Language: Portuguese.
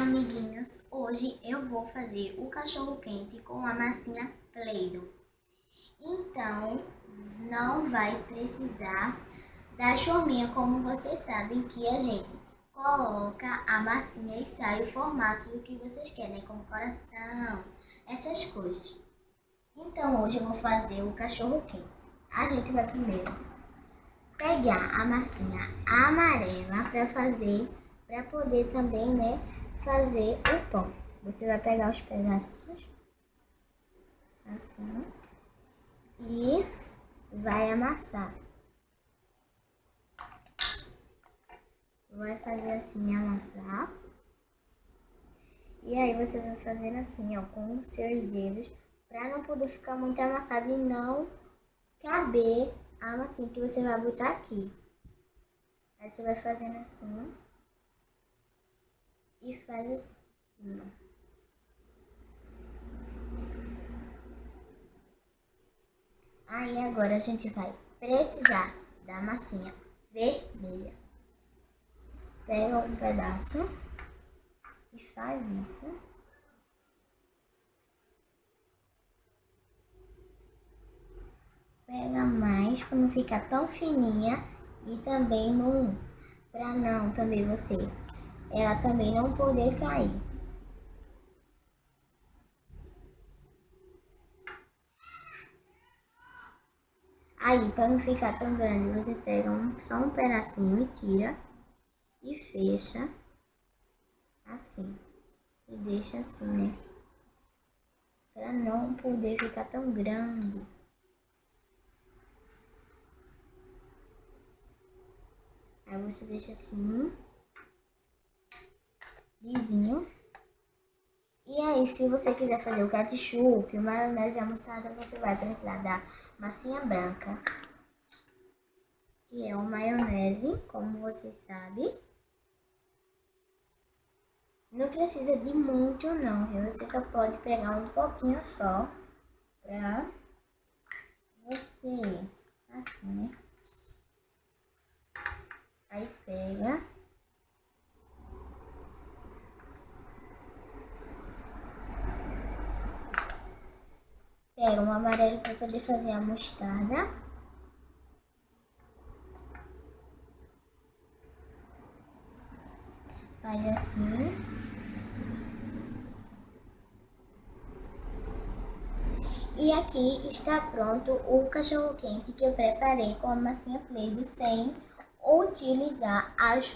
amiguinhos, hoje eu vou fazer o cachorro quente com a massinha Play-Doh. Então, não vai precisar da forminha, como vocês sabem que a gente coloca a massinha e sai o formato do que vocês querem, como coração, essas coisas. Então, hoje eu vou fazer o cachorro quente. A gente vai primeiro pegar a massinha amarela para poder também, fazer o pão. Você vai pegar os pedaços assim e vai amassar. Vai fazer assim, amassar. E aí você vai fazer assim, ó, com os seus dedos, para não poder ficar muito amassado e não caber a massinha que você vai botar aqui. Aí você vai fazendo assim e faz assim. Aí agora a gente vai precisar da massinha vermelha. Pega um pedaço e faz isso. Pega mais para não ficar tão fininha e também para não também ela também não poder cair. Aí, para não ficar tão grande, você pega só um pedacinho e tira e fecha assim. E deixa assim, para não poder ficar tão grande. Aí você deixa assim, lisinho. E aí, se você quiser fazer o ketchup, o maionese e a mostarda, você vai precisar da massinha branca, que é o maionese, como você sabe. Não precisa de muito não, viu? Você só pode pegar um pouquinho só pra você, assim. Aí pega. Pega um amarelo para poder fazer a mostarda. Faz assim. E aqui está pronto o cachorro quente que eu preparei com a massinha Play-Doh sem utilizar as